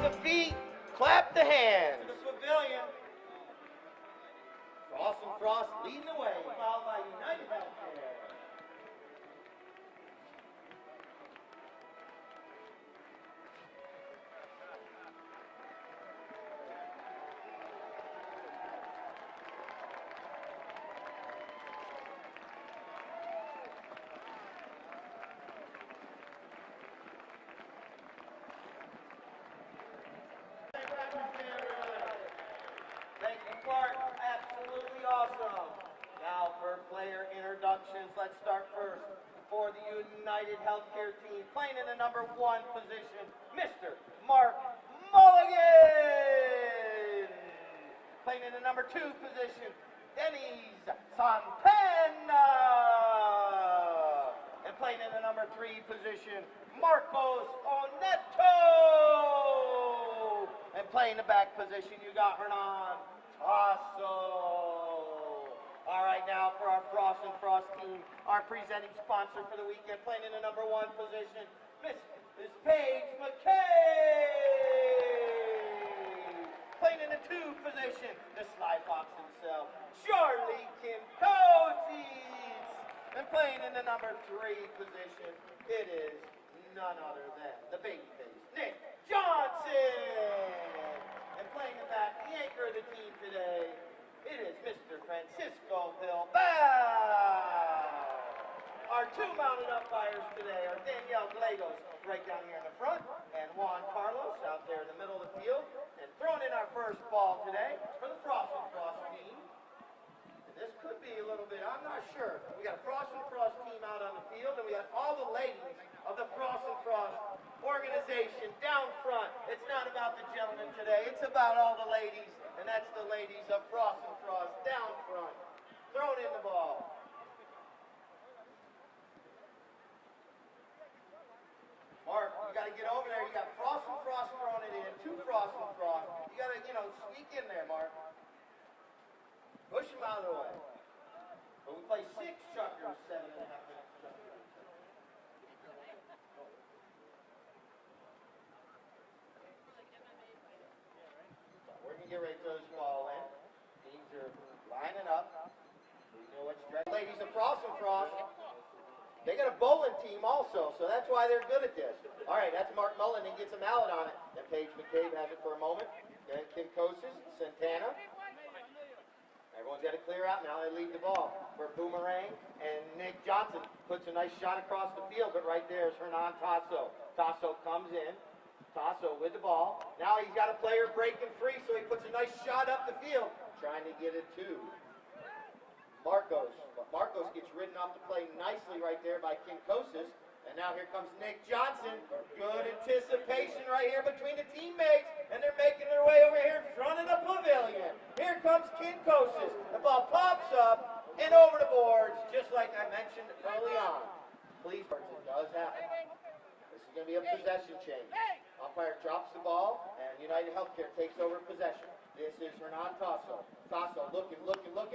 the feet, clap the hands. To the pavilion. Frost and Frost leading the way, followed by United Healthcare. Thank you, Clark. Absolutely awesome. Now for player introductions, let's start first for the United Healthcare team. Playing in the number 1 position, Mr. Mark Mulligan. Playing in the number 2 position, Denise Santana. And playing in the number 3 position, Marcos Oneto. And playing the back position, you got Hernan Tasso. All right, now for our Frost and Frost team, our presenting sponsor for the weekend, playing in the number 1 position, Miss Paige McKay. Playing in the 2 position, the Sly Fox himself, Charlie Kinkoses. And playing in the number 3 position, it is none other than the babyface, Nick Johnson. And playing the back, the anchor of the team today, it is Mr. Francisco Bilbao. Our 2 mounted umpires today are Danielle Gallegos right down here in the front, and Juan Carlos out there in the middle of the field. And throwing in our first ball today for the Frost and Frost team. And this could be a little bit, I'm not sure. We got a Frost and Frost team out on the field, and we got all the ladies of the Frost and Frost organization down front. It's not about the gentlemen today, it's about all the ladies, and that's the ladies of Frost and Frost down front. Throwing in the ball. Mark, you got to get over there. You got Frost and Frost throwing it in. 2 Frost and Frost. You got to, sneak in there, Mark. Push them out of the way. But we play 6 chuckers, 7.5 minutes. We're going to get ready to throw this ball in. Teams are lining up. We know what's direction. Ladies of Frost and Frost. They got a bowling team also, so that's why they're good at this. All right, that's Mark Mullen, and gets a mallet on it. And Paige McCabe has it for a moment. Then Kim Kosis, Santana. Everyone's got to clear out now. They lead the ball for Boomerang. And Nick Johnson puts a nice shot across the field, but right there is Hernan Tasso. Tasso comes in. Tasso with the ball. Now he's got a player breaking free, so he puts a nice shot up the field, trying to get it to Marcos. But Marcos gets ridden off the play nicely right there by Kinkoses. And now here comes Nick Johnson. Good anticipation right here between the teammates. And they're making their way over here in front of the pavilion. Here comes Kinkoses. The ball pops up and over the boards, just like I mentioned early on. Please, it does happen. This is going to be a possession change. Umpire drops the ball, and United Healthcare takes over possession. This is Hernan Tasso. Tasso looking,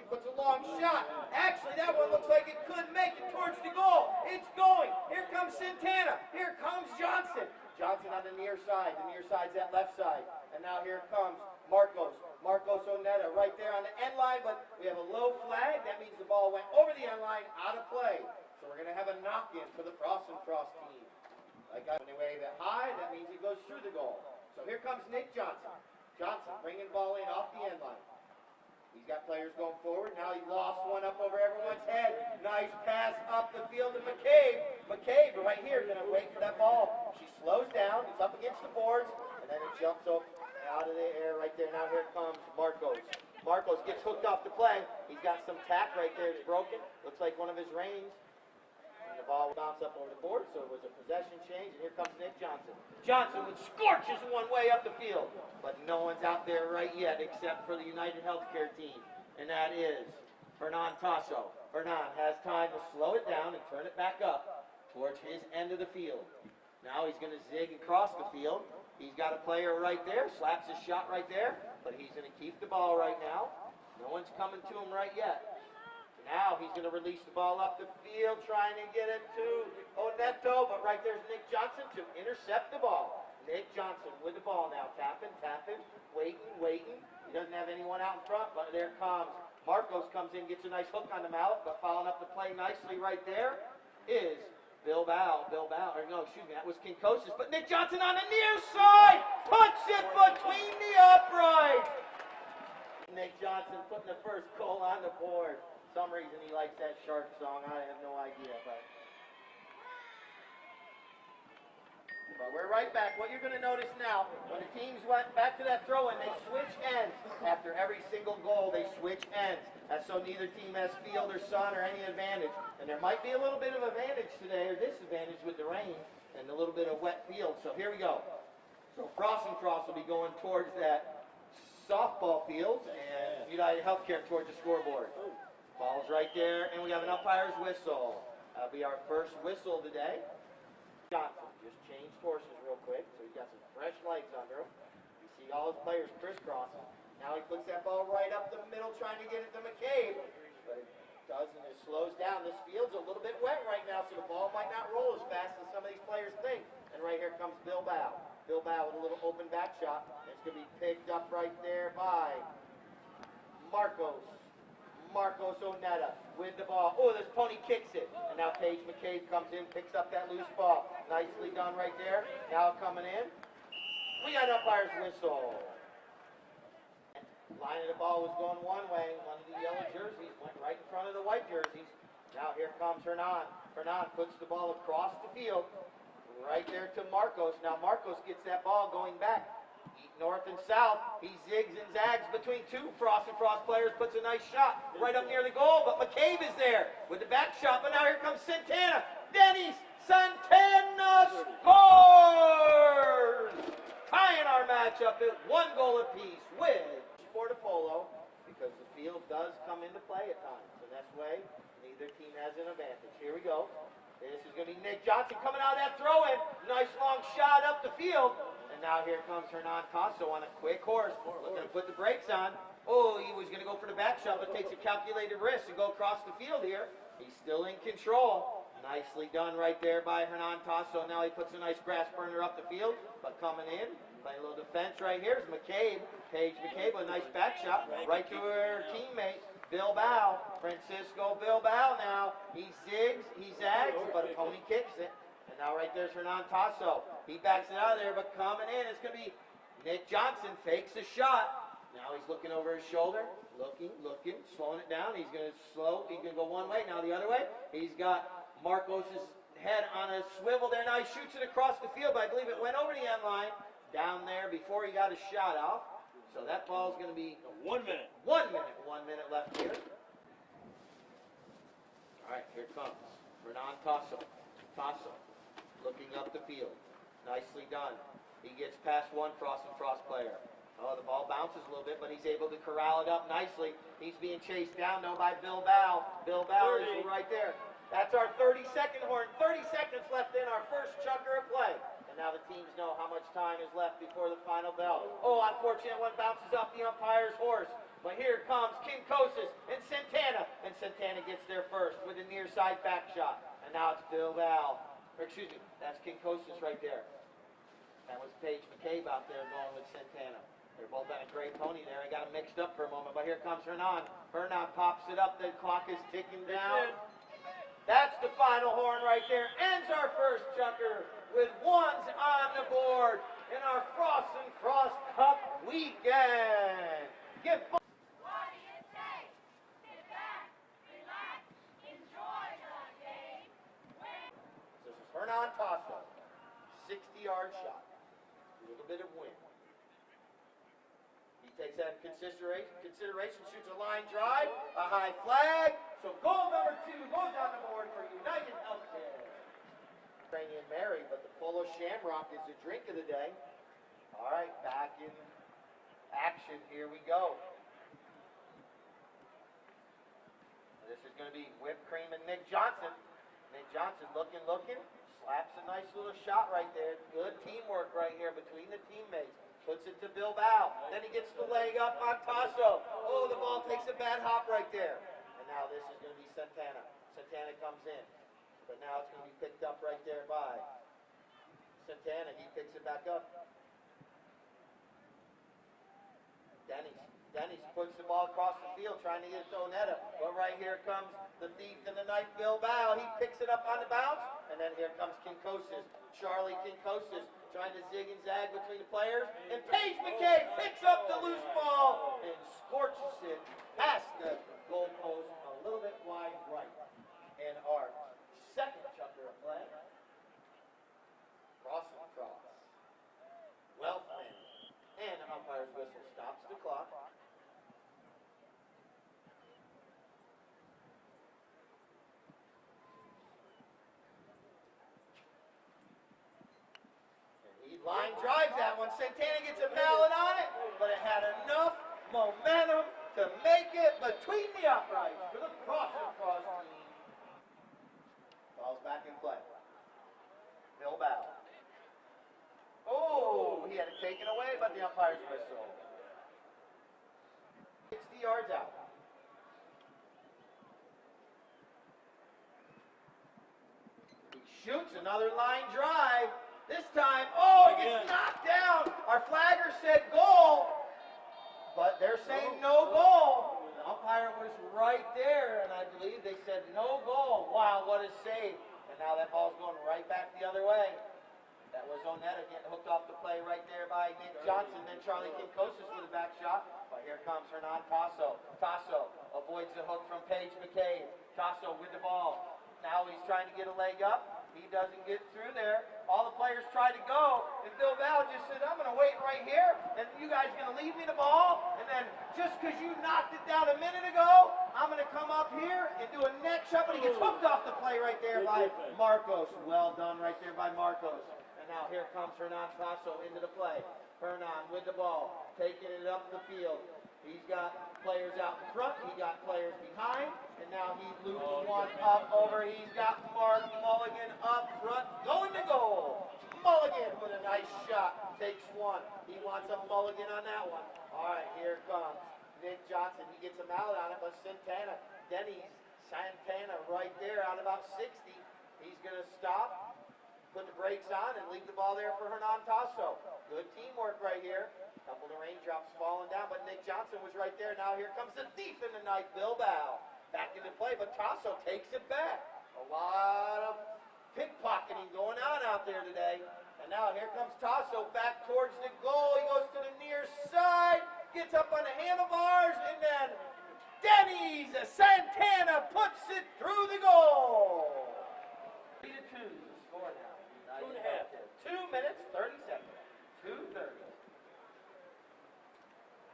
puts a long shot. Actually, that one looks like it could make it towards the goal. It's going. Here comes Santana. Here comes Johnson. Johnson on the near side. The near side's that left side. And now here comes Marcos. Marcos Oneta right there on the end line, but we have a low flag. That means the ball went over the end line, out of play. So we're going to have a knock-in for the Frost and Frost team. Like when they wave it high, that means it goes through the goal. So here comes Nick Johnson. Johnson bringing the ball in off the end line. He's got players going forward. Now he lost one up over everyone's head. Nice pass up the field to McCabe. McCabe right here going to wait for that ball. She slows down. It's up against the boards. And then it jumps up out of the air right there. Now here comes Marcos. Marcos gets hooked off the play. He's got some tack right there. It's broken. Looks like one of his reins. And the ball will bounce up over the board, so it was a possession change, and here comes Nick Johnson. Johnson with scorches one way up the field, but no one's out there right yet except for the United Healthcare team, and that is Hernan Tasso. Hernan has time to slow it down and turn it back up towards his end of the field. Now he's going to zig across the field. He's got a player right there, slaps his shot right there, but he's going to keep the ball right now. No one's coming to him right yet. Now he's going to release the ball up the field, trying to get it to Oneto, but right there's Nick Johnson to intercept the ball. Nick Johnson with the ball now. Tapping, waiting. He doesn't have anyone out in front, but there comes Marcos comes in, gets a nice hook on the mallet, but following up the play nicely right there is Bilbao, or no, excuse me, that was Kinkosis, but Nick Johnson on the near side puts it between the uprights. Nick Johnson putting the first goal on the board. For some reason he likes that Shark song, I have no idea, but we're right back. What you're going to notice now, when the teams went back to that throw-in, they switch ends. After every single goal, they switch ends. That's so neither team has field or sun or any advantage. And there might be a little bit of advantage today, or disadvantage with the rain and a little bit of wet field. So here we go. So Frost will be going towards that softball field, and United Healthcare towards the scoreboard. Ball's right there, and we have an umpire's whistle. That'll be our first whistle today. Johnson just changed horses real quick, so he's got some fresh legs under him. You see all his players crisscrossing. Now he puts that ball right up the middle, trying to get it to McCabe, but it doesn't. It slows down. This field's a little bit wet right now, so the ball might not roll as fast as some of these players think. And right here comes Bilbao. Bilbao with a little open back shot. It's going to be picked up right there by Marcos Oneta with the ball. Oh, this pony kicks it. And now Paige McCabe comes in, picks up that loose ball. Nicely done right there. Now coming in. We got an umpire's whistle. Line of the ball was going one way. One of the yellow jerseys went right in front of the white jerseys. Now here comes Hernan. Hernan puts the ball across the field. Right there to Marcos. Now Marcos gets that ball going back. North and south, he zigs and zags between two Frost players, puts a nice shot right up near the goal, but McCabe is there with the back shot, but now here comes Santana. Dennis Santana scores! Tying our matchup at 1 goal apiece with Sport Polo, because the field does come into play at times, and that's way neither team has an advantage. Here we go. This is going to be Nick Johnson coming out of that throw-in. Nice long shot up the field. And now here comes Hernan Tasso on a quick horse. Looking to put the brakes on. Oh, he was going to go for the back shot, but takes a calculated risk and go across the field here. He's still in control. Nicely done right there by Hernan Tasso. Now he puts a nice grass burner up the field, but coming in, playing a little defense right here is McCabe. Paige McCabe with a nice back shot right to her teammate. Francisco Bilbao now. He zigs, he zags, but a pony kicks it. And now right there's Hernan Tasso. He backs it out of there, but coming in, it's going to be Nick Johnson. Fakes a shot. Now he's looking over his shoulder. Looking, slowing it down. He's going to go one way, now the other way. He's got Marcos' head on a swivel there. Now he shoots it across the field, but I believe it went over the end line down there before he got a shot off. So that ball's going to be 1 minute. 1 minute. 1 minute left here. All right, here comes Hernan Tasso. Looking up the field. Nicely done. He gets past one Frost player. Oh, the ball bounces a little bit, but he's able to corral it up nicely. He's being chased down, though, by Bilbao. Bilbao is right there. That's our 30-second horn. 30 seconds left in our first chukker of play. And now the teams know how much time is left before the final bell. Oh, unfortunate one bounces off the umpire's horse. But here comes Kinkosis and Santana. And Santana gets there first with a near side back shot. And now it's Bilbao. Or excuse me, that's Kinkosis right there. That was Paige McCabe out there going with Santana. They're both on a gray pony there. I got them mixed up for a moment. But here comes Hernan. Hernan pops it up. The clock is ticking down. That's the final horn right there. Ends our first chukker with ones on the board in our Frost Cup weekend. What do you say? Sit back, relax, enjoy the game. This is Hernan Tasso. 60-yard shot. A little bit of wind. He takes that in consideration, shoots a line drive, a high flag. So goal number 2 goes on the board for United Healthcare. Ukrainian Mary, but the Polo Shamrock is the drink of the day. All right, back in action. Here we go. This is going to be whipped cream and Nick Johnson. Nick Johnson looking, slaps a nice little shot right there. Good teamwork right here between the teammates. Puts it to Bilbao. Then he gets the leg up on Tasso. Oh, the ball takes a bad hop right there. And now this is going to be Santana. Santana comes in. But now it's going to be picked up right there by Santana. Santana, he picks it back up. Denny's puts the ball across the field trying to get it to Onetta. But right here comes the thief in the night, Bilbao. He picks it up on the bounce. And then here comes Kinkosis. Charlie Kinkosis trying to zig and zag between the players. And Paige McKay picks up the loose ball and scorches it past the goal post a little bit wide right. And our second chucker of play. Cross and cross. Welfman. And the umpire's whistle stops the clock. Line drives that one. Santana gets a mallet on it, but it had enough momentum to make it between the uprights for the cross team. Ball's back in play. Bilbao. Oh, he had it taken away, but the umpire's whistle. 60 yards out. He shoots another line drive. This time, oh, it gets knocked down. Our flagger said goal, but they're saying no goal. The umpire was right there, and I believe they said no goal. Wow, what a save. And now that ball's going right back the other way. That was Onetta getting hooked off the play right there by Nick Johnson. Then Charlie Kinkosis with a back shot. But here comes Hernan Tasso. Tasso avoids the hook from Paige McCabe. Tasso with the ball. Now he's trying to get a leg up. He doesn't get through there. All the players try to go, and Bilbao just said, I'm going to wait right here, and you guys are going to leave me the ball, and then just because you knocked it down a minute ago, I'm going to come up here and do a neck shot, but he gets hooked off the play right there by Marcos. Well done right there by Marcos. And now here comes Hernan Tasso into the play. Hernan with the ball, taking it up the field. He's got players out in front, he got players behind, and now he loops one up over. He's got Mark Mulligan up front, going to goal. Mulligan with a nice shot, takes one. He wants a mulligan on that one. All right, here comes Nick Johnson. He gets a mallet on it, but Santana right there on about 60. He's going to stop, put the brakes on, and leave the ball there for Hernan Tasso. Good teamwork right here. Couple of the raindrops falling down, but Nick Johnson was right there. Now here comes the thief in the night, Bilbao. Back into play, but Tasso takes it back. A lot of pickpocketing going on out there today. And now here comes Tasso back towards the goal. He goes to the near side, gets up on the handlebars, and then Denny's Santana puts it through the goal. 3-2 the score now. 2 minutes, 30 seconds. 2:30.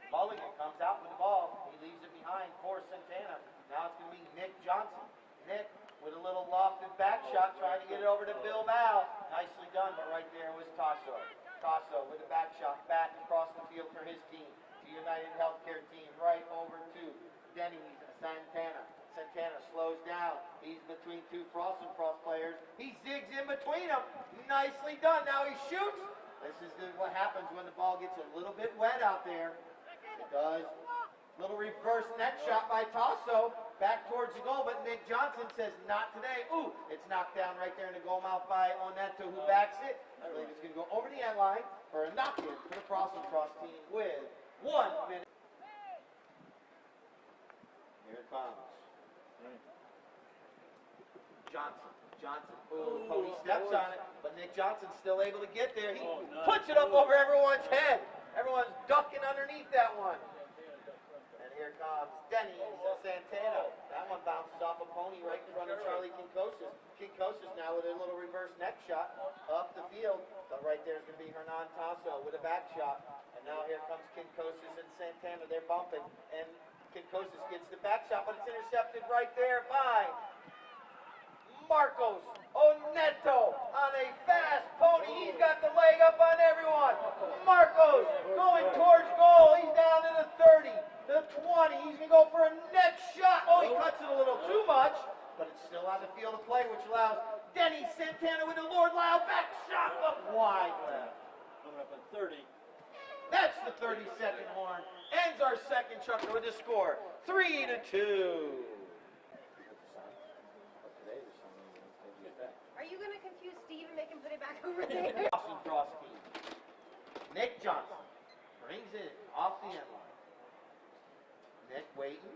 Mulligan comes out with the ball. He leaves it behind for Santana. Now it's going to be Nick Johnson. Nick with a little lofted back shot, trying to get it over to Bilbao. Nicely done, but right there was Tasso. Tasso with a back shot back across the field for his team. The United Healthcare team right over to Denny's Santana. Santana slows down. He's between two Frost and Frost players. He zigs in between them. Nicely done. Now he shoots. This is what happens when the ball gets a little bit wet out there. It does. Little reverse net shot by Tasso. Back towards the goal, but Nick Johnson says, not today. Ooh, it's knocked down right there in the goal mouth by Onetta, who backs it. I believe it's going to go over the end line for a knock-in for the Frost and Frost team with 1 minute. Here it comes. Johnson. Ooh, Pony steps on it, but Nick Johnson's still able to get there. He puts it up over everyone's head. Everyone's ducking underneath that one. And here comes Denny's Santana. That one bounces off a Pony right in front of Charlie Kinkosis. Kinkosis now with a little reverse neck shot up the field. But right there is going to be Hernan Tasso with a back shot. And now here comes Kinkosis and Santana. They're bumping. And Kinkosis gets the back shot, but it's intercepted right there by Marcos Onetta on a fast Pony. He's got the leg up on everyone. Marcos going towards goal. He's down to the 30, the 20. He's going to go for a next shot. Oh, he cuts it a little too much, but it's still on the field of play, which allows Denny Santana with the Lord Lyle back shot up wide left. Coming up on 30. That's the 30-second horn. Ends our second chucker with a score, 3-2. Are you going to confuse Steve and make him put it back over there? Cross Nick Johnson brings it off the end line. Nick waiting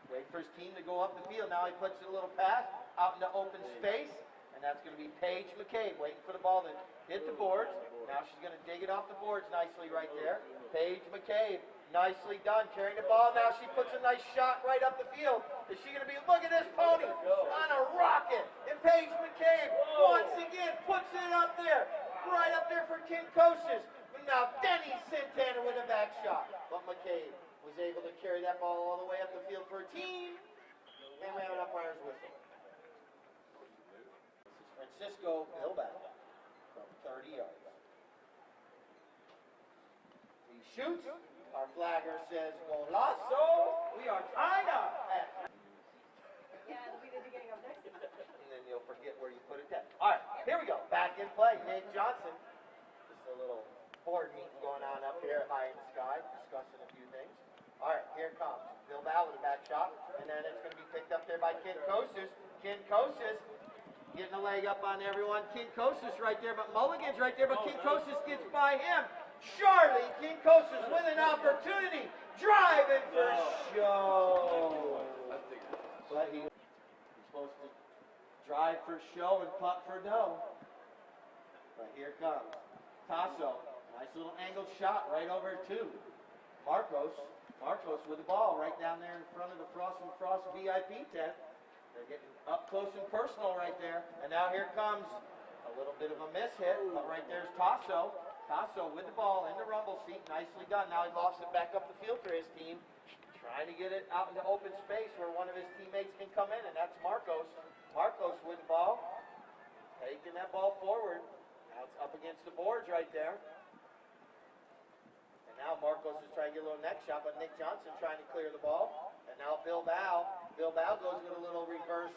for his team to go up the field. Now he puts a little pass out into open space, and that's going to be Paige McCabe waiting for the ball to hit the boards. Now she's going to dig it off the boards nicely right there. Paige McCabe, nicely done, carrying the ball. Now she puts a nice shot right up the field. Is she going to be, look at this pony on a rocket. And Paige McCabe once again puts it up there, right up there for Kinkosis. Now Denny Santana with a back shot. But McCabe was able to carry that ball all the way up the field for a team. And we have an umpire's whistle. This is Francisco Bilbao from 30 yards. He shoots. Our flagger says golazo. We are tied up at. Yeah, it'll be the beginning of next. And then you'll forget where you put it down. All right, here we go. Back in play. Nate Johnson. Just a little board meeting going on up here at High in the Sky, discussing a few things. All right, here it comes. Bilbao with a back shot, and then it's going to be picked up there by Kinkosis. Kinkosis getting a leg up on everyone. Kinkosis right there, but Mulligan's right there, but Kinkosis gets by him. Charlie Kinkosis with an opportunity, driving for show. But he's supposed to drive for show and putt for dough. But here comes Tasso. Nice little angled shot right over to Marcos. Marcos with the ball right down there in front of the Frost and Frost VIP tent. They're getting up close and personal right there. And now here comes a little bit of a miss hit, but right there's Tasso. Tasso with the ball in the rumble seat. Nicely done. Now he lofts it back up the field for his team. Trying to get it out into open space where one of his teammates can come in, and that's Marcos. Marcos with the ball. Taking that ball forward. Now it's up against the boards right there. Now Marcos is trying to get a little neck shot, but Nick Johnson trying to clear the ball. And now Bilbao goes with a little reverse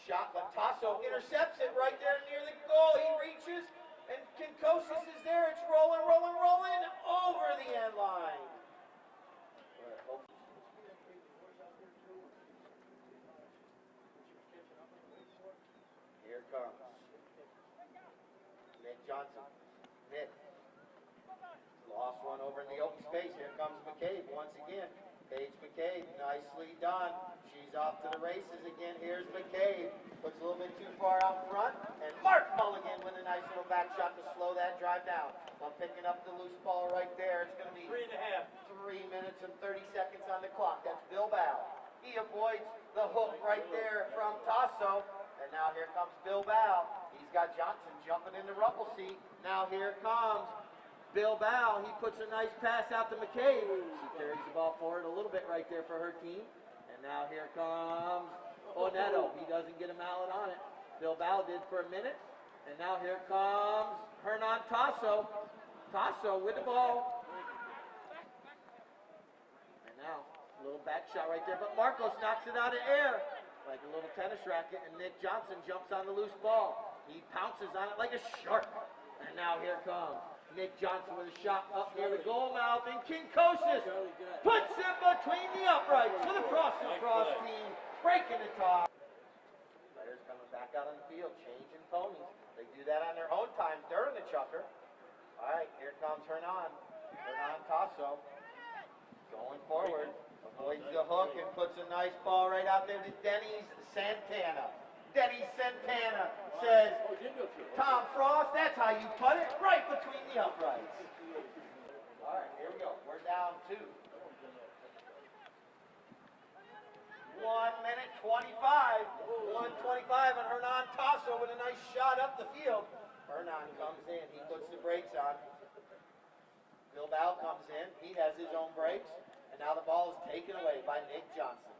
shot, but Tasso intercepts it right there near the goal. He reaches, and Kinkosis is there. It's rolling over the end line. Here comes Nick Johnson. Nick. Lost one over in the open space. Here comes McCabe once again. Paige McCabe, nicely done. She's off to the races again. Here's McCabe. Puts a little bit too far out front. And Mark Mulligan with a nice little back shot to slow that drive down. While picking up the loose ball right there. It's going to be 3 minutes and 30 seconds on the clock. That's Bilbao. He avoids the hook right there from Tasso. And now here comes Bilbao. He's got Johnson jumping in the rumble seat. Now here comes Bilbao. He puts a nice pass out to McCabe. She carries the ball forward a little bit right there for her team. And now here comes Oneto. He doesn't get a mallet on it. Bilbao did for a minute. And now here comes Hernan Tasso. Tasso with the ball. And now a little back shot right there. But Marcos knocks it out of air like a little tennis racket. And Nick Johnson jumps on the loose ball. He pounces on it like a shark. And now here comes Nick Johnson with a shot up near the goal mouth, and Kinkosis puts it between the uprights for the Frost and Frost team, breaking the top. Players coming back out on the field, changing ponies. They do that on their own time during the chucker. All right, here comes Hernan Tasso, going forward, avoids the hook and puts a nice ball right out there to Denny Santana. Denny Santana says, Tom Frost, that's how you put it, right between the uprights. All right, here we go. We're down to 1 minute 25. 1:25, and Hernan Tasso with a nice shot up the field. Hernan comes in. He puts the brakes on. Bilbao comes in. He has his own brakes. And now the ball is taken away by Nick Johnson.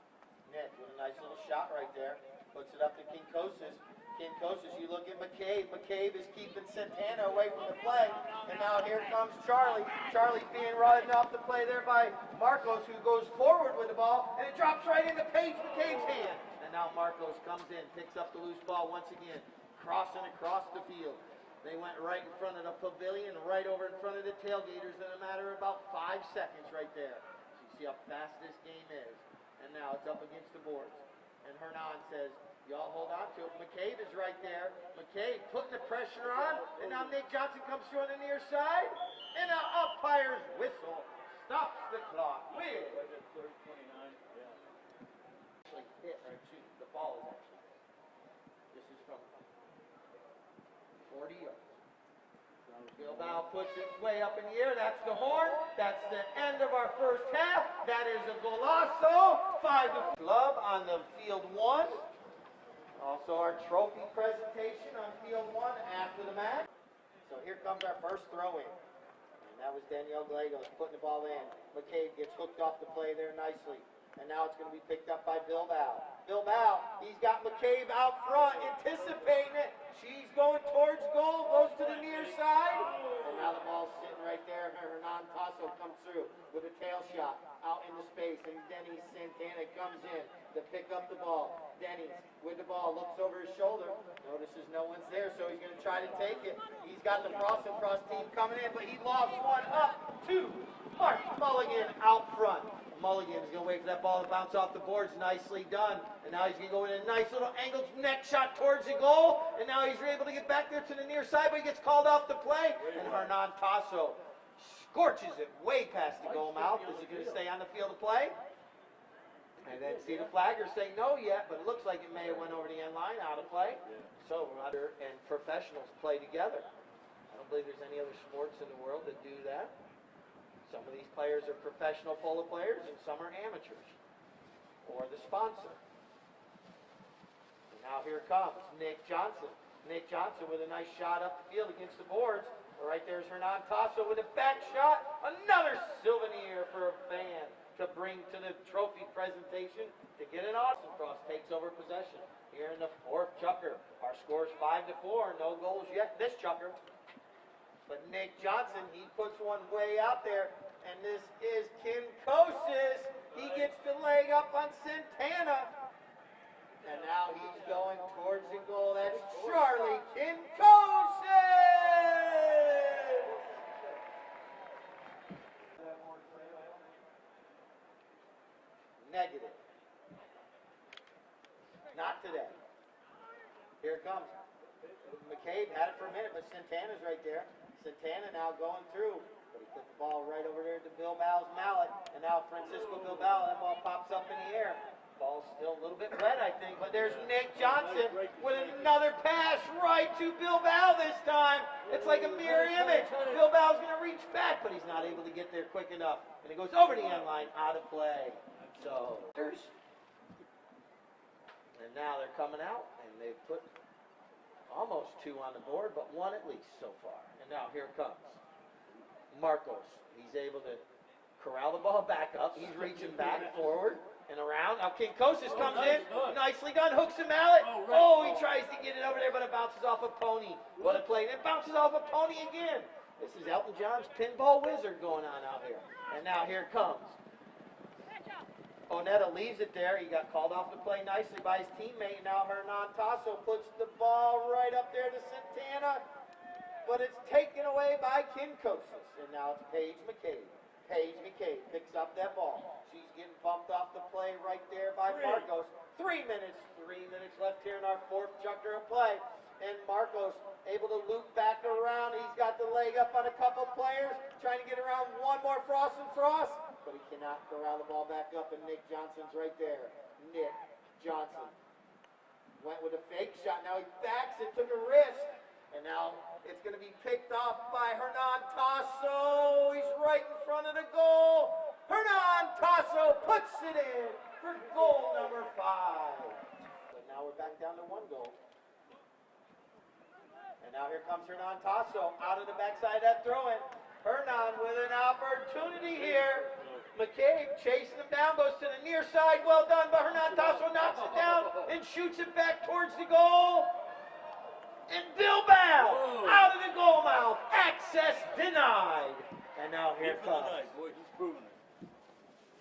Nick with a nice little shot right there. Puts it up to Kinkosis. Kinkosis, you look at McCabe. McCabe is keeping Santana away from the play. And now here comes Charlie. Charlie's being ridden off the play there by Marcos, who goes forward with the ball. And it drops right into Paige McCabe's hand. And now Marcos comes in, picks up the loose ball once again, crossing across the field. They went right in front of the pavilion, right over in front of the tailgaters in a matter of about 5 seconds right there. So you see how fast this game is. And now it's up against the boards. And Hernan says, y'all hold on to it. McCabe is right there. McCabe putting the pressure on. And now Nick Johnson comes through on the near side. And an umpire's whistle stops the clock with actually hit or shoot. The ball is actually. This is from 40 yards. Bilbao puts it way up in the air. That's the horn. That's the end of our first half. That is a golazo. 5 to club on the field 1. Also our trophy presentation on field 1 after the match. So here comes our first throw in. And that was Danielle Gallegos putting the ball in. McCabe gets hooked off the play there nicely. And now it's going to be picked up by Bilbao. Bilbao, he's got McCabe out front, anticipating it. She's going towards goal, goes to the near side. And now the ball's sitting right there. Hernan Tasso comes through with a tail shot out into space. And Denny Santana comes in to pick up the ball. Denny with the ball, looks over his shoulder, notices no one's there, so he's going to try to take it. He's got the Frost and Frost team coming in, but he lost one up to Mark Mulligan out front. Mulligan is going to wait for that ball to bounce off the boards. Nicely done. And now he's going to go in a nice little angled neck shot towards the goal. And now he's able to get back there to the near side, but he gets called off the play. And Hernan Tasso scorches it way past the goal mouth. Is he going to stay on the field of play? And then see the flagger say no yet, but it looks like it may have went over the end line, out of play. So Rudder and professionals play together. I don't believe there's any other sports in the world that do that. Some of these players are professional polo players and some are amateurs or the sponsor. And now here comes Nick Johnson. Nick Johnson with a nice shot up the field against the boards. Right there's Hernan Tasso with a back shot. Another souvenir for a fan to bring to the trophy presentation to get it on. Frost takes over possession here in the 4th chukker. Our score is 5-4. No goals yet this chukker. But Nick Johnson, he puts one way out there, and this is Kinkosis. He gets the leg up on Santana. And now he's going towards the goal. That's Charlie Kinkosis! Negative. Not today. Here it comes. McCabe had it for a minute, but Santana's right there. Santana now going through, but he put the ball right over there to Bilbao's mallet, and now Francisco Bilbao, that ball pops up in the air. Ball's still a little bit wet, I think, but there's Nick Johnson with another pass right to Bilbao this time. It's like a mirror image. Bilbao's going to reach back, but he's not able to get there quick enough, and it goes over the end line, out of play. So, and now they're coming out, and they've put almost 2 on the board, but 1 at least so far. And now here comes Marcos. He's able to corral the ball back up. He's reaching back, forward, and around. Now Kinkosis comes in. Nicely done. Hooks the mallet. Oh, he tries to get it over there, but it bounces off a pony. What a play. It bounces off a pony again. This is Elton John's pinball wizard going on out here. And now here it comes. Onetta leaves it there. He got called off the play nicely by his teammate. Now Hernan Tasso puts the ball right up there to Santana, but it's taken away by Kinkosis. And now it's Paige McCabe. Paige McCabe picks up that ball. She's getting bumped off the play right there by Marcos. 3 minutes left here in our 4th chukker of play. And Marcos able to loop back around. He's got the leg up on a couple players, trying to get around one more Frost and Frost. But he cannot corral the ball back up, and Nick Johnson's right there. Nick Johnson went with a fake shot. Now he backs it, took a risk, and now it's going to be picked off by Hernan Tasso. He's right in front of the goal. Hernan Tasso puts it in for goal number 5. But now we're back down to 1 goal. And now here comes Hernan Tasso out of the backside of that throw-in. Hernan with an opportunity here. McCabe chasing him down, goes to the near side. Well done, but Hernan Tasso knocks it down and shoots it back towards the goal. And Bilbao out of the goal mouth. Access denied. And now here comes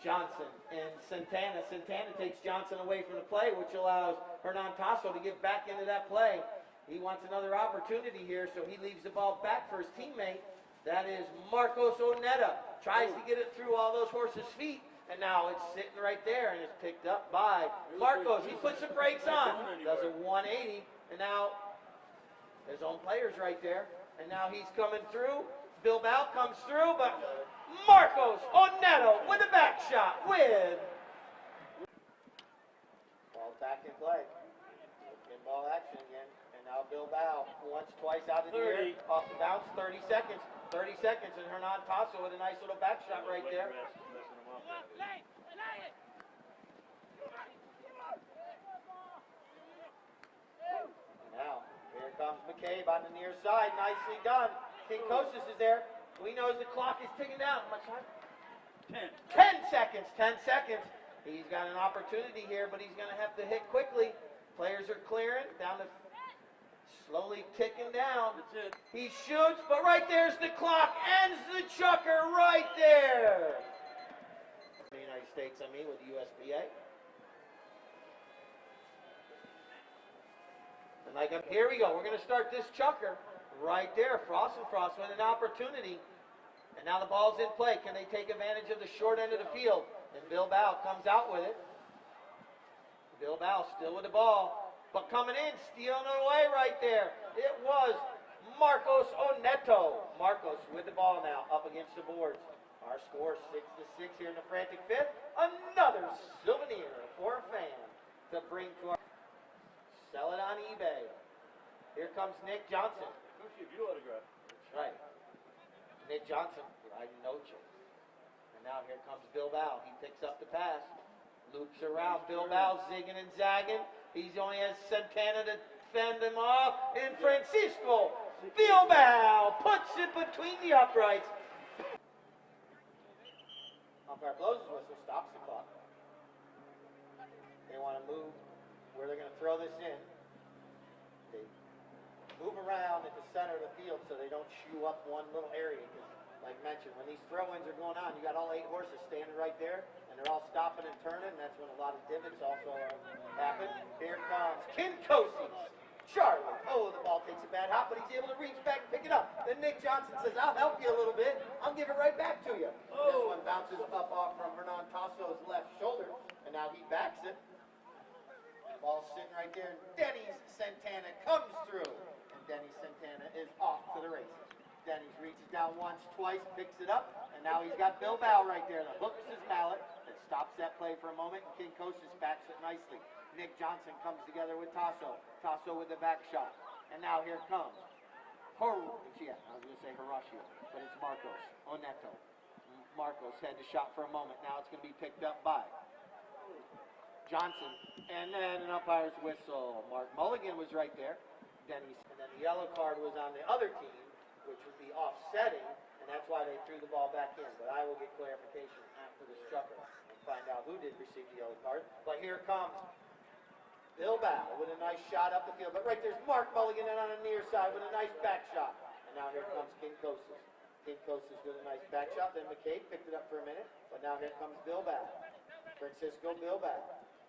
Johnson and Santana. Santana takes Johnson away from the play, which allows Hernan Tasso to get back into that play. He wants another opportunity here, so he leaves the ball back for his teammate. That is Marcos Onetta. Tries to get it through all those horses' feet, and now it's sitting right there, and it's picked up by Marcos. He puts the brakes on, does a 180, and now his own player's right there, and now he's coming through, Bilbao comes through, but Marcos Oneto with a back shot with. Ball back in play. Pinball action again. And now Bilbao once, twice out of the air. Off the bounce, 30 seconds. 30 seconds, and Hernan Tasso with a nice little back shot right there. Now, here comes McCabe on the near side. Nicely done. Kinkosis is there. He knows the clock is ticking down. How much time? 10 seconds. 10 seconds. He's got an opportunity here, but he's going to have to hit quickly. Players are clearing. Down to slowly ticking down. That's it. He shoots, but right there's the clock. Ends the chukker right there. The United States, I mean, with the USBA. And like, here we go. We're going to start this chukker right there. Frost and Frost with an opportunity. And now the ball's in play. Can they take advantage of the short end of the field? And Bilbao comes out with it. Bilbao still with the ball. But coming in, stealing it away right there. It was Marcos Oneto. Marcos with the ball now, up against the boards. Our score 6-6 here in the frantic fifth. Another souvenir for a fan to bring to our. Sell it on eBay. Here comes Nick Johnson. Who's your view autograph? That's right. Nick Johnson, I know you. And now here comes Bilbao. He picks up the pass. Loops around. Bilbao zigging and zagging. He only has Santana to fend him off. And Francisco Bilbao puts it between the uprights. Umpire blows his whistle, stops the clock. They want to move where they're going to throw this in. They move around at the center of the field so they don't chew up one little area. Because, like mentioned, when these throw-ins are going on, you got all 8 horses standing right there, and they're all stopping and turning. And that's when a lot of divots also happen. Here comes Kinkosis. Charlie. Oh, the ball takes a bad hop, but he's able to reach back and pick it up. Then Nick Johnson says, I'll help you a little bit. I'll give it right back to you. This one bounces up off from Hernan Tasso's left shoulder, and now he backs it. Ball's sitting right there, and Denny's Santana comes through. And Denny Santana is off to the races. Denny's reaches down once, twice, picks it up, and now he's got Bilbao right there that hooks his mallet, that stops that play for a moment, and Kinkosis backs it nicely. Nick Johnson comes together with Tasso. Tasso with the back shot. And now here comes I was going to say Horacio, but it's Marcos Oneto. Marcos had the shot for a moment. Now it's going to be picked up by Johnson. And then an umpire's whistle. Mark Mulligan was right there. And then the yellow card was on the other team, which would be offsetting, and that's why they threw the ball back in. But I will get clarification after this chukker and find out who did receive the yellow card. But here comes Bilbao with a nice shot up the field. But right there's Mark Mulligan on the near side with a nice back shot. And now here comes Kinkosis. Kinkosis with a nice back shot. Then McCabe picked it up for a minute. But now here comes Bilbao. Francisco Bilbao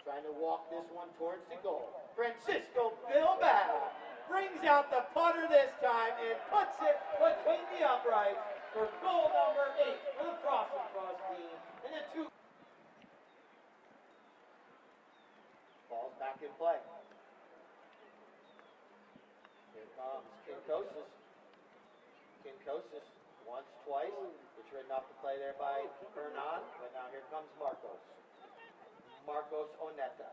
trying to walk this one towards the goal. Francisco Bilbao brings out the putter this time and puts it between the uprights for goal number 8 for the Frost and Frost team. And then 2. Ball's back in play. Here comes Kinkosis. Kinkosis once, twice. It's ridden off the play there by Hernan. But now here comes Marcos. Marcos Oneto.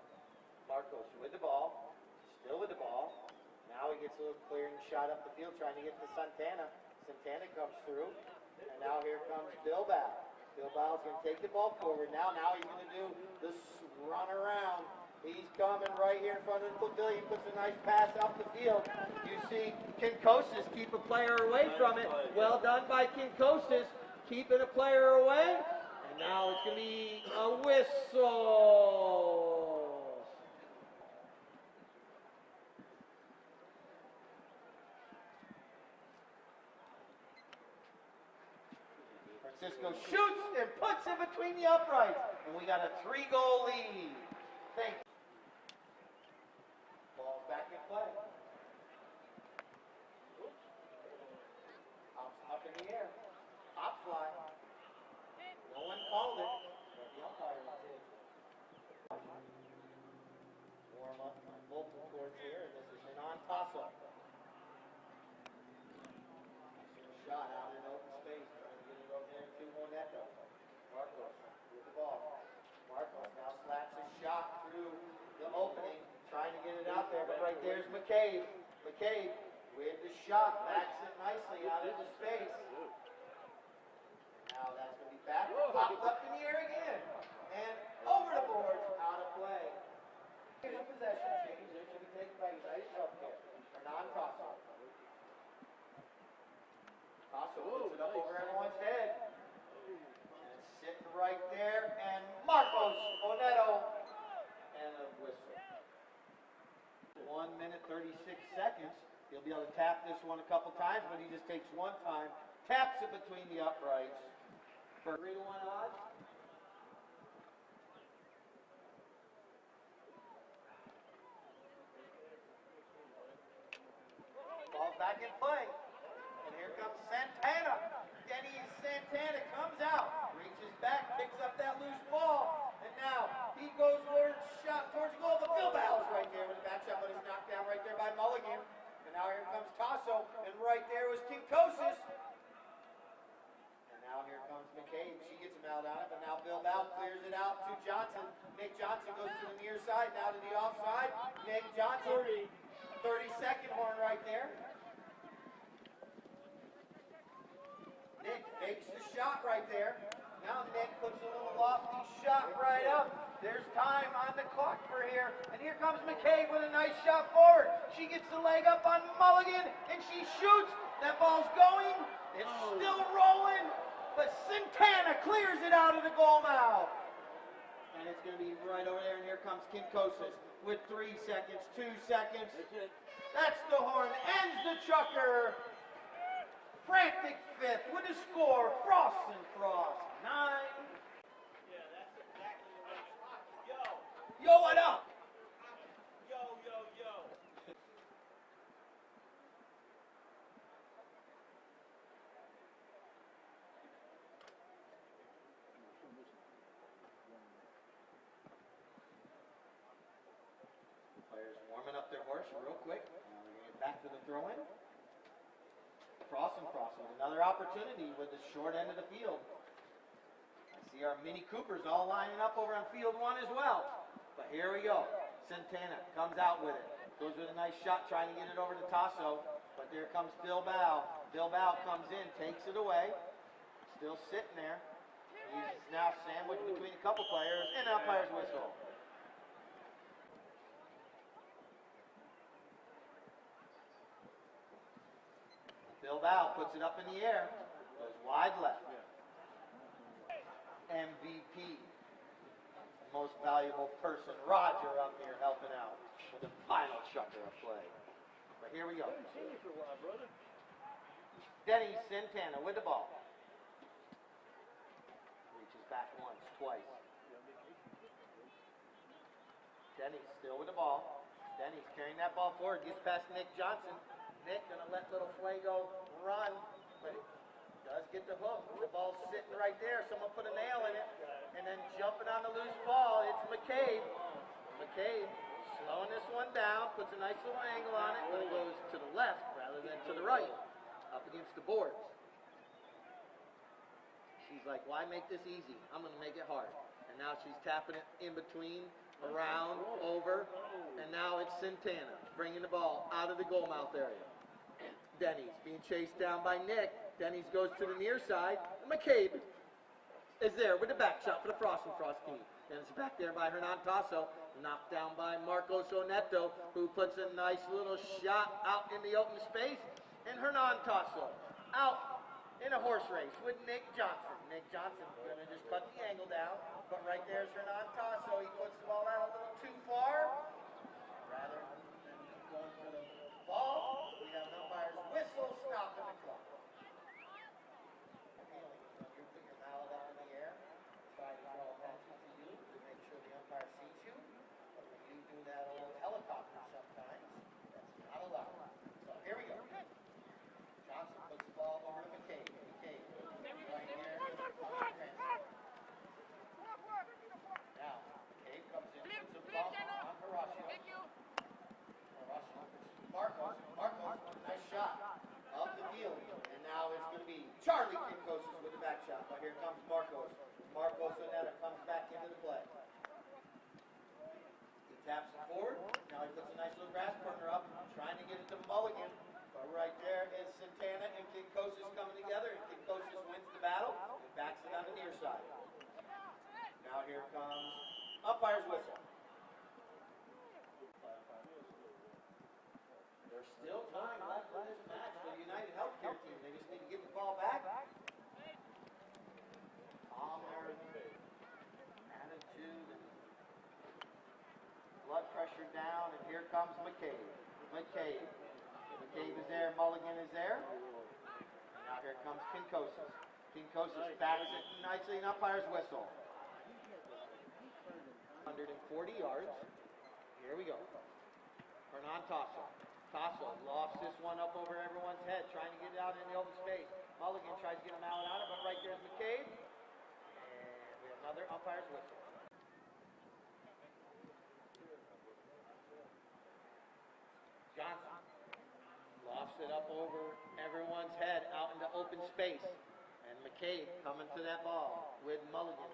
Marcos with the ball. Still with the ball. Now he gets a little clearing shot up the field trying to get to Santana. Santana comes through. And now here comes Bilbao. Bilbao's going to take the ball forward. Now he's going to do this run around. He's coming right here in front of the pavilion, puts a nice pass out the field. You see Kinkosis keep a player away from it. Well done by Kinkosis, keeping a player away. And now it's going to be a whistle. Francisco shoots and puts it between the uprights. And we got a 3-goal lead. Thank you. Ball back in play. Hops up in the air. Hop fly. No one called it, but the umpire did. Warm up on multiple courts here, and this is Hernan Tasso. Shot out in open opening, trying to get it out there, but right there's McCabe. McCabe with the shot, backs it nicely out into space. Now that's going to be back, popped up in the air again, and over the boards, out of play. Here's a possession change, it should be taken by United Healthcare, Hernan Tasso. Tasso puts it up over everyone's head. And it's sitting right there, and Marcos Oneto, and a whistle. 1 minute, 36 seconds. He'll be able to tap this one a couple times, but he just takes one time, taps it between the uprights for 3-1 odds. Ball's back in play. And here comes Santana. Denny Santana comes out, reaches back, picks up that loose ball, and now he goes towards the goal. But Bill Bowles right there with a back shot, but it's knocked down right there by Mulligan. And now here comes Tasso, and right there was Kinkosis. And now here comes McCabe. She gets him out on it, but now Bill Bowles clears it out to Johnson. Nick Johnson goes to the near side, now to the offside. Nick Johnson, 30-second horn right there. Nick fakes the shot right there. Now Nick puts a little lofty shot right up. There's time on the clock for here. And here comes McCabe with a nice shot forward. She gets the leg up on Mulligan, and she shoots. That ball's going. It's still rolling. But Santana clears it out of the goal mouth. And it's going to be right over there. And here comes Kinkosis with 3 seconds, 2 seconds. That's the horn. Ends the chucker. Frantic fifth with a score. Frost and Frost, 9. Yeah, that's exactly the way it's rocking. Yo, Yo, what up? yo, yo, yo. Players warming up their horse real quick. Now we're going to get back to the throw-in. Frost and Frost with another opportunity with the short end of the field. I see our Mini Coopers all lining up over on field 1 as well. But here we go. Santana comes out with it. Goes with a nice shot trying to get it over to Tasso. But there comes Bill Bow. Bill Bow comes in, takes it away. Still sitting there. He's now sandwiched between a couple players, and umpire's whistle. Bill Bow puts it up in the air, goes wide left. MVP, most valuable person, Roger up here helping out with the final chucker of play. But here we go. Denny Santana with the ball. Reaches back once, twice. Denny still with the ball. Denny's carrying that ball forward, gets past Nick Johnson. Nick gonna let little Fuego run, but it does get the hook. The ball's sitting right there. Someone put a nail in it, and then jumping on the loose ball, it's McCabe. McCabe slowing this one down, puts a nice little angle on it, but it goes to the left rather than to the right, up against the boards. She's like, why make this easy? I'm gonna make it hard. And now she's tapping it in between, around, over, and now it's Santana bringing the ball out of the goal mouth area. Denny's being chased down by Nick. Denny's goes to the near side. McCabe is there with the back shot for the Frost and Frost team. And it's back there by Hernan Tasso. Knocked down by Marcos Oneto, who puts a nice little shot out in the open space. And Hernan Tasso out in a horse race with Nick Johnson. Nick Johnson going to just cut the angle down. But right there's Hernan Tasso. He puts the ball out a little too far. Rather than going for the ball, we have an umpire's whistle stopping the clock. You put your mallet up in the air, try to draw attention to you to make sure the umpire sees you. But when you do that old helicopter sometimes, that's not allowed. So here we go. Johnson puts the ball over to McCabe. McCabe right here. Now, McCabe comes in, puts the ball on Horacio. Marcos, nice shot up the field, and now it's going to be Charlie Kinkosis with the back shot. But here comes Marcos. Marcos Onetta comes back into the play. He taps it forward. fast burner up, trying to get it to Mulligan. But right there is Santana and Kinkosis coming together, and Kinkosis wins the battle and backs it on the near side. Now here comes umpire's whistle. There's still time left in this match for the United Healthcare team. They just need to get the ball back. Calm their attitude and blood pressure down, and here comes McCabe. McCabe is there, Mulligan is there. And now here comes Kinkosis. Kinkosis backs it nicely, and umpire's whistle. 140 yards. Here we go. Hernan Tasso. Tasso lofts this one up over everyone's head, trying to get it out in the open space. Mulligan tries to get him out on it, but right there's McCabe. And we have another umpire's whistle. Johnson lofts it up over everyone's head out into open space. And McCabe coming to that ball with Mulligan.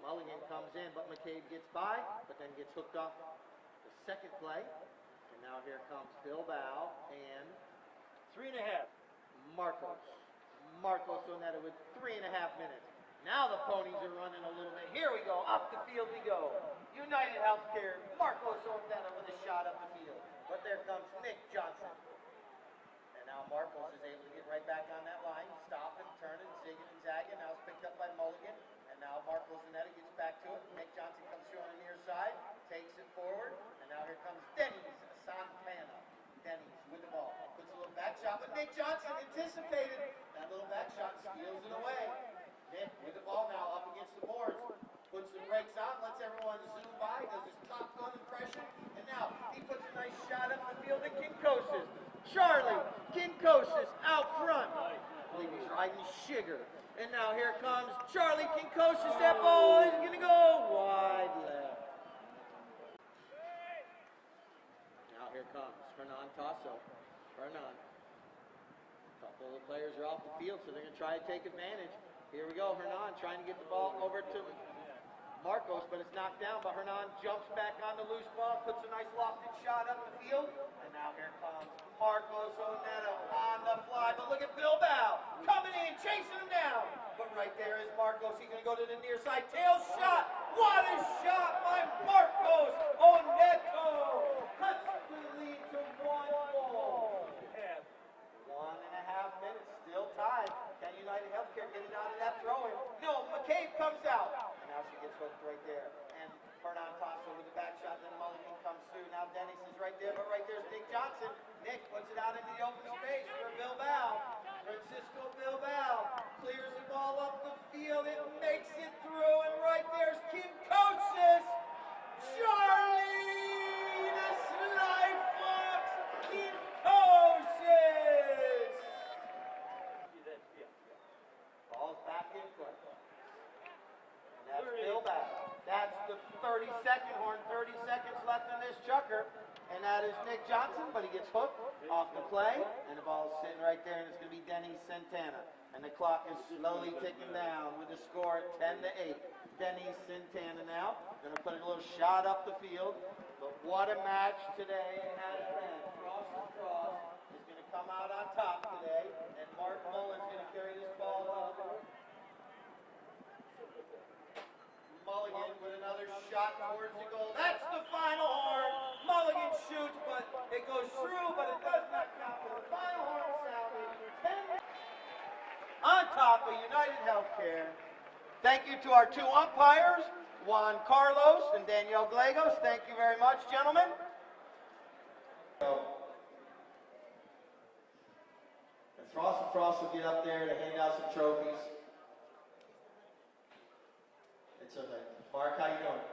Mulligan comes in, but McCabe gets by, but then gets hooked off the second play. And now here comes Phil Bow and 3.5. Marcos. Marcos Oneta with 3.5 minutes. Now the ponies are running a little bit. Here we go, up the field we go. United Healthcare, Marcos Oneta with a shot up the field. But there comes Nick Johnson. And now Marcos is able to get right back on that line, stopping, turning, zigging and zagging. Now it's picked up by Mulligan. And now Marcos Oneta gets back to it. Nick Johnson comes through on the near side, takes it forward. And now here comes Denny's Santana. Denny's with the ball. Puts a little back shot, but Nick Johnson anticipated that little back shot, steals it away. Nick with the ball now up against the boards. Puts the brakes on, lets everyone zoom by, does his Top Gun impression. And now he puts a nice shot up the field to Kinkosis. Charlie Kinkosis out front. I believe he's riding Sugar. And now here comes Charlie Kinkosis. That ball is going to go wide left. Now here comes Hernan Tasso. Hernan. A couple of the players are off the field, so they're going to try to take advantage. Here we go. Hernan trying to get the ball over to Marcos, but it's knocked down. But Hernan jumps back on the loose ball, puts a nice lofted shot up the field. And now here comes Marcos Oneta on the fly. But look at Bilbao coming in, chasing him down. But right there is Marcos. He's going to go to the near side. Tail shot. What a shot by Marcos Oneta. Cuts the lead to 1 goal. 1.5 minutes, still tied. Can United Healthcare get it out of that throw-in? No, McCabe comes out. And now she gets hooked right there. And Hernan Tasso with the back shot, then Mulligan comes through. Now Dennis is right there, but right there's Nick Johnson. Nick puts it out into the open space for Bilbao. Francisco Bilbao clears the ball up the field. It makes it through, and right there's Kinkosis. Charlie, the Life Fox, Kinkosis. Ball's back in play. And that's Bilbao. That's the 32nd horn, 30 seconds left in this chucker. And that is Nick Johnson, but he gets hooked off the play. And the ball is sitting right there, and it's going to be Denny Santana. And the clock is slowly ticking down with the score at 10-8. Denny Santana now going to put a little shot up the field. But what a match today it has been. Cross and cross is going to come out on top today. And Mark Mullen's going to carry this ball up. Mulligan with another shot towards the goal. That's the final horn. Mulligan shoots, but it goes through, but it does not count for the final horn sounding. On top of United Healthcare. Thank you to our 2 umpires, Juan Carlos and Danielle Gallegos. Thank you very much, gentlemen. And Frost will get up there to hand out some trophies. It's okay. Mark, how you doing?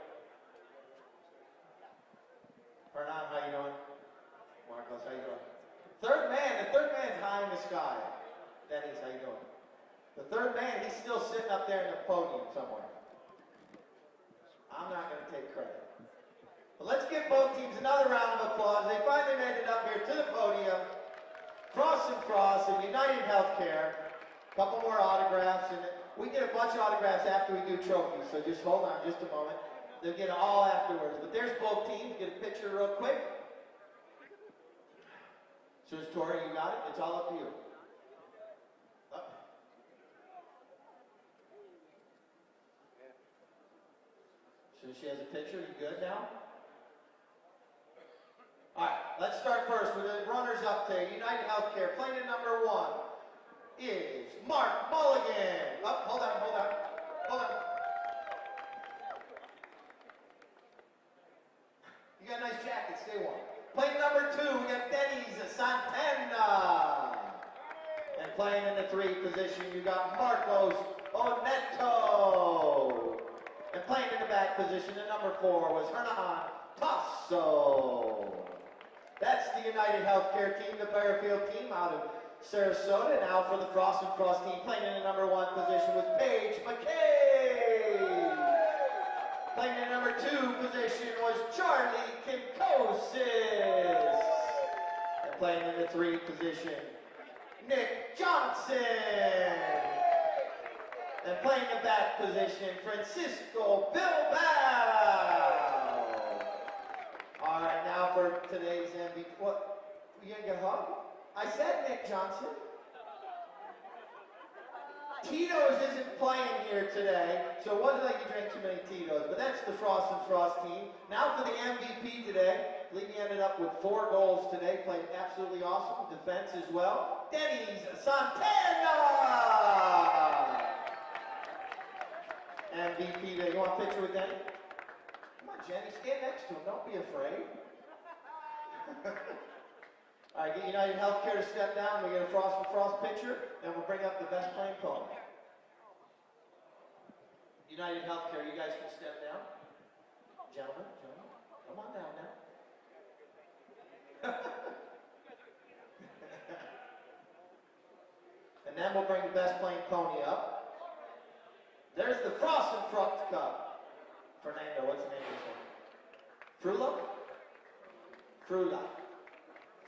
Hernan, how you doing? Marcos, how you doing? The third man's high in the sky. Denny's, how you doing? The third man, he's still sitting up there in the podium somewhere. I'm not going to take credit. But let's give both teams another round of applause. They finally made it up here to the podium. Frost and United Healthcare. A couple more autographs, and we get a bunch of autographs after we do trophies, so just hold on just a moment. They'll get it all afterwards. But there's both teams. Get a picture real quick. So it's Tori, you got it? It's all up to you. Up. So she has a picture. You good now? All right, let's start first with the runners up today. United Healthcare, plaintiff number 1 is Mark Mulligan. Up, hold on. You got a nice jacket, stay warm. Plaintiff number 2, we got Denny's Santana. And playing in the 3 position, you got Marcos Oneto. And playing in the back position, the number 4 was Hernan Tasso. That's the United Healthcare team, the Fairfield team out of Sarasota. Now for the Frost and Frost team, playing in the number 1 position was Paige McCabe. Playing in the number 2 position was Charlie Kinkosis. And playing in the 3 position, Nick Johnson. And playing the back position, Francisco Bilbao. All right, now for today's MVP. What? You gonna get a hug? I said Nick Johnson. Tito's isn't playing here today, so it wasn't like you drank too many Tito's, but that's the Frost and Frost team. Now for the MVP today. I believe he ended up with 4 goals today, played absolutely awesome. Defense as well. Denny's Santana! MVP today. You want a picture with Denny? Come on, Jenny, stand next to him. Don't be afraid. All right, get United Healthcare to step down. We get a Frost and Frost picture, then we'll bring up the best playing pony. United Healthcare, you guys can step down. Gentlemen, come on down now. And then we'll bring the best playing pony up. There's the Frost and Frost Cup. Fernando, what's the name of this one? Frula.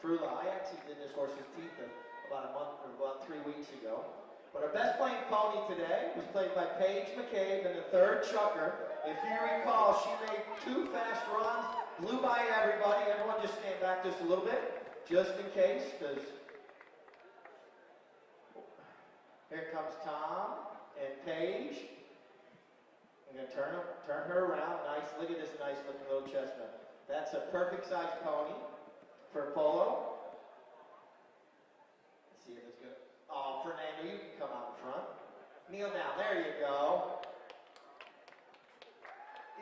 I actually did this horse's teeth about 3 weeks ago. But our best playing pony today was played by Paige McCabe in the 3rd chukker. If you recall, she made 2 fast runs, blew by everybody. Everyone just stand back just a little bit, just in case, because here comes Tom and Paige. I'm going to turn her around. Nice. Look at this nice looking little chestnut. That's a perfect size pony for Polo. Let's see if it's good. Oh, Fernando, you can come out in front. Kneel down. There you go.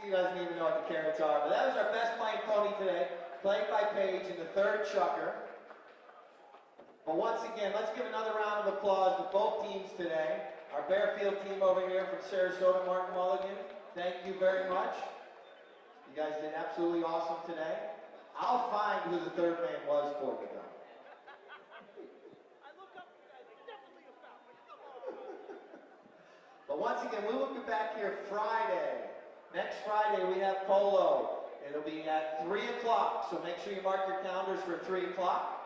He doesn't even know what the carrots are, but that was our best playing pony today, played by Paige in the 3rd chukker. But once again, let's give another round of applause to both teams today. Our Bearfield team over here from Sarasota, Martin Mulligan, thank you very much. You guys did absolutely awesome today. I'll find who the 3rd man was for you, though. But once again, we will be back here Friday. Next Friday, we have Polo. It'll be at 3 o'clock, so make sure you mark your calendars for 3 o'clock.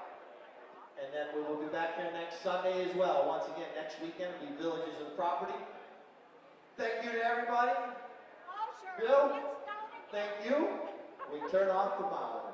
And then we will be back here next Sunday as well. Once again, next weekend will be Villages of the Property. Thank you to everybody. Bill, thank you. We turn off the monitor.